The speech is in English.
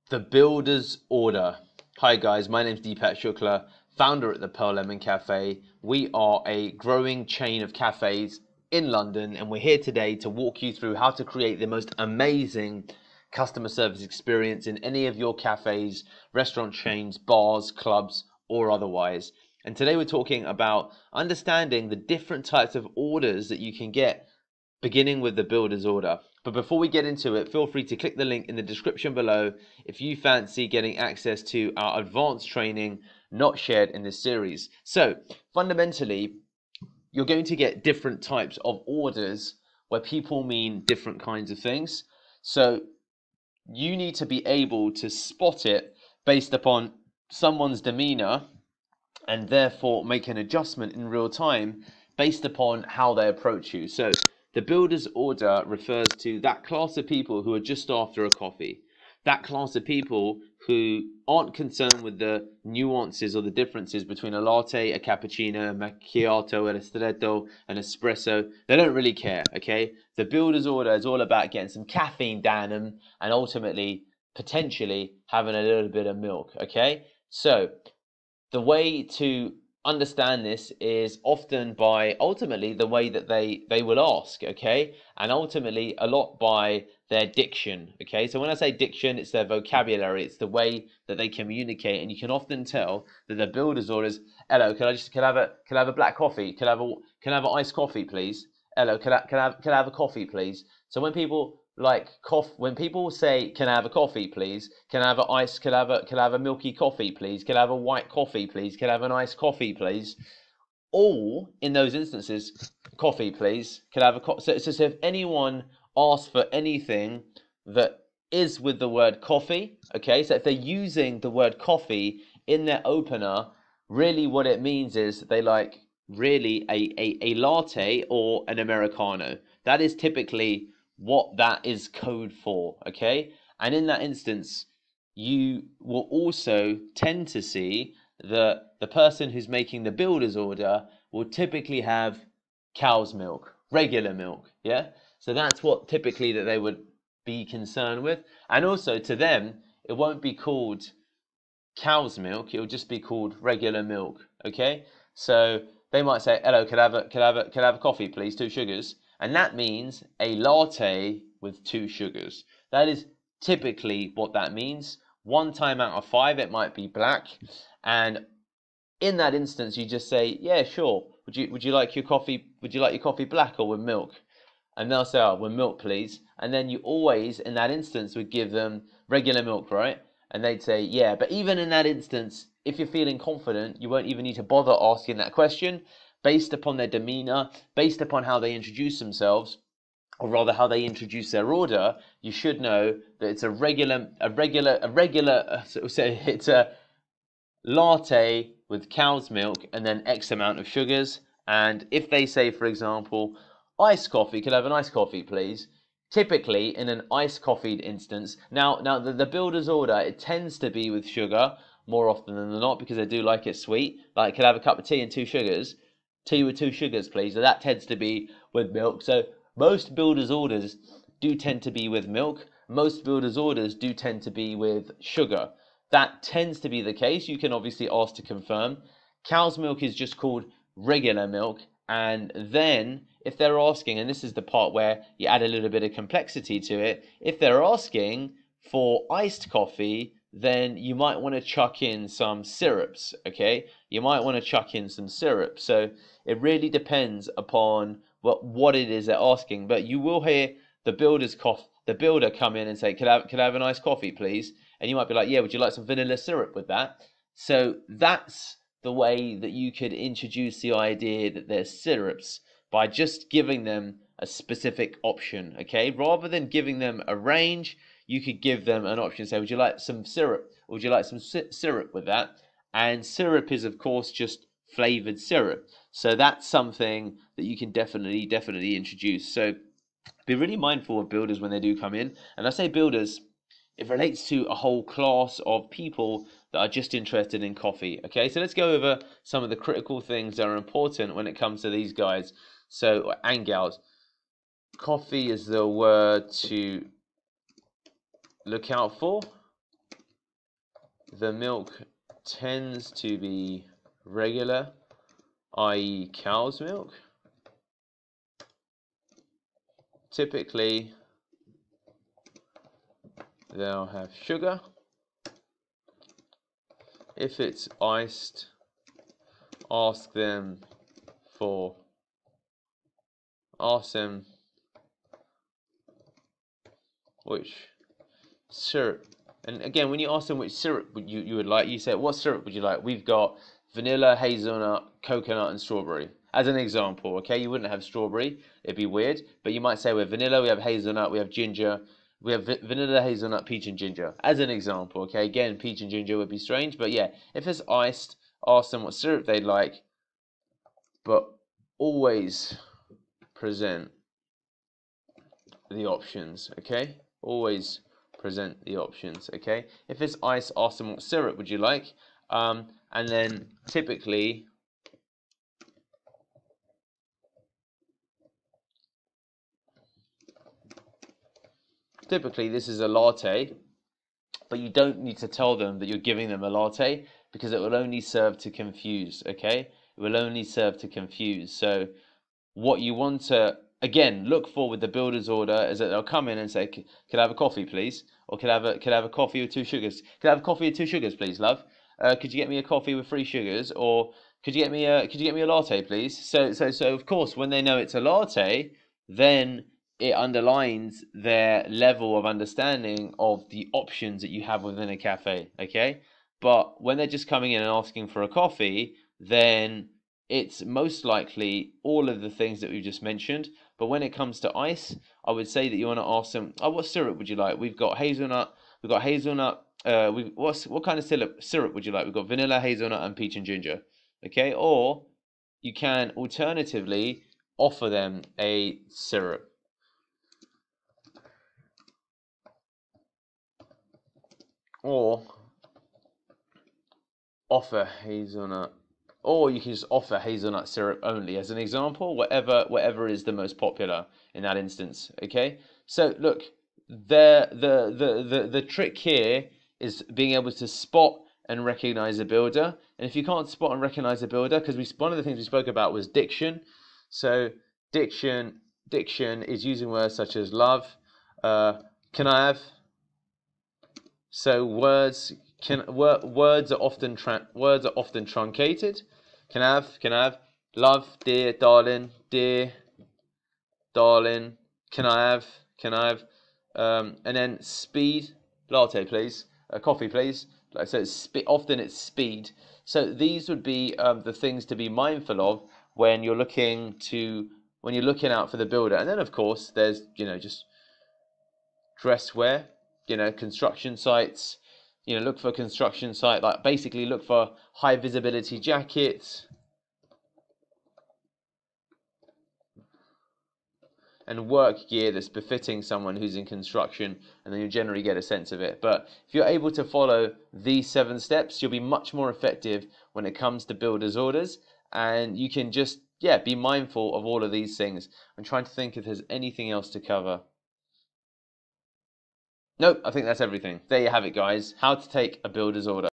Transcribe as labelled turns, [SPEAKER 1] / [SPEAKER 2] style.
[SPEAKER 1] The Builder's Order. Hi guys, my name's Deepak Shukla, founder at the Pearl Lemon Cafe. We are a growing chain of cafes in London, and we're here today to walk you through how to create the most amazing customer service experience in any of your cafes, restaurant chains, bars, clubs, or otherwise. And today we're talking about understanding the different types of orders that you can get, beginning with the Builder's Order. But before we get into it, feel free to click the link in the description below if you fancy getting access to our advanced training not shared in this series. So fundamentally, you're going to get different types of orders where people mean different kinds of things. So you need to be able to spot it based upon someone's demeanor and therefore make an adjustment in real time based upon how they approach you. So the Builder's Order refers to that class of people who are just after a coffee. That class of people who aren't concerned with the nuances or the differences between a latte, a cappuccino, a macchiato, an ristretto, an espresso. They don't really care, okay? The Builder's Order is all about getting some caffeine down them and ultimately, potentially, having a little bit of milk, okay? So the way to understand this is often by ultimately the way that they will ask, okay, and ultimately a lot by their diction, okay. So when I say diction, it's their vocabulary, it's the way that they communicate, and you can often tell that the Builder's Order is, hello, can I have a black coffee, can I have an iced coffee please, hello, can I have a coffee please. So when people when people say, can I have a coffee please, can I have an ice, can I have a milky coffee please, can I have a white coffee please, can I have an iced coffee please, all in those instances, coffee please, can I have a so if anyone asks for anything that is with the word coffee, okay, so if they're using the word coffee in their opener, really what it means is they like really a latte or an americano. That is typically what that is code for, okay? And in that instance, you will also tend to see that the person who's making the Builder's Order will typically have cow's milk, regular milk, yeah? So that's what typically that they would be concerned with. And also to them, it won't be called cow's milk, it will just be called regular milk, okay? So they might say, hello, can I have a coffee please, 2 sugars? And that means a latte with 2 sugars. That is typically what that means. 1 time out of 5, it might be black. And in that instance, you just say, yeah, sure. Would you like your coffee? Would you like your coffee black or with milk? And they'll say, oh, with milk, please. And then you always, in that instance, would give them regular milk, right? And they'd say, yeah. But even in that instance, if you're feeling confident, you won't even need to bother asking that question. Based upon their demeanor, based upon how they introduce themselves, or rather how they introduce their order, you should know that it's so it's a latte with cow's milk and then X amount of sugars. And if they say, for example, iced coffee, could I have an iced coffee, please? Typically, in an iced coffee instance, now the Builder's Order, it tends to be with sugar more often than not because they do like it sweet. Like, could I have a cup of tea and 2 sugars? Tea with 2 sugars, please. So that tends to be with milk. So most Builder's Orders do tend to be with milk. Most Builder's Orders do tend to be with sugar. That tends to be the case. You can obviously ask to confirm. Cow's milk is just called regular milk. And then if they're asking, and this is the part where you add a little bit of complexity to it, if they're asking for iced coffee, then you might want to chuck in some syrups, okay? You might want to chuck in some syrup. So it really depends upon what it is they're asking. But you will hear the builder come in and say, could I have an iced coffee, please? And you might be like, yeah, would you like some vanilla syrup with that? So that's the way that you could introduce the idea that there's syrups, by just giving them a specific option, okay? Rather than giving them a range, you could give them an option. Say, would you like some syrup? Or would you like some syrup with that? And syrup is, of course, just flavored syrup. So that's something that you can definitely introduce. So be really mindful of builders when they do come in. And I say builders, it relates to a whole class of people that are just interested in coffee. Okay, so let's go over some of the critical things that are important when it comes to these guys. So, and gals, coffee is the word to look out for. the milk tends to be regular, i.e. cow's milk. Typically, they'll have sugar. If it's iced, ask them which syrup. And again, when you ask them which syrup you would like, you say, what syrup would you like? We've got vanilla, hazelnut, coconut, and strawberry. As an example, okay? You wouldn't have strawberry. It'd be weird. But you might say we have vanilla, we have hazelnut, we have ginger. We have vanilla, hazelnut, peach, and ginger. As an example, okay? Again, peach and ginger would be strange. But yeah, if it's iced, ask them what syrup they'd like. But always present the options, okay? Always present the options, okay? If it's ice, ask them what syrup would you like, and then typically this is a latte, but you don't need to tell them that you're giving them a latte because it will only serve to confuse, okay? It will only serve to confuse. So what you want to again look for with the builder's order is that they'll come in and say, "Could I have a coffee, please?" Or could I have a coffee with 2 sugars? Could I have a coffee with 2 sugars, please, love? Could you get me a coffee with 3 sugars? Or could you get me a latte, please? So of course, when they know it's a latte, then it underlines their level of understanding of the options that you have within a cafe. Okay, but when they're just coming in and asking for a coffee, then it's most likely all of the things that we've just mentioned. But when it comes to ice, I would say that you want to ask them, "Oh, what syrup would you like? We've got hazelnut. What kind of syrup would you like? We've got vanilla, hazelnut, and peach and ginger." Okay, or you can alternatively offer them a syrup. Or offer hazelnut. Or you can just offer hazelnut syrup only as an example, whatever is the most popular in that instance. Okay, so look, the trick here is being able to spot and recognize a builder. And if you can't spot and recognize a builder, because one of the things we spoke about was diction. So diction is using words such as love, can I have. So words are often truncated. Can I have, love, dear, darling, can I have, and then speed, latte please, coffee please. Like so, often it's speed. So these would be the things to be mindful of when you're looking out for the builder. And then of course there's just dress wear. Construction sites, look for construction site, like basically look for high visibility jackets and work gear that's befitting someone who's in construction, and then you generally get a sense of it. But if you're able to follow these 7 steps, you'll be much more effective when it comes to builders orders, and you can just be mindful of all of these things. I'm trying to think if there's anything else to cover. Nope, I think that's everything. There you have it, guys. How to take a builder's order.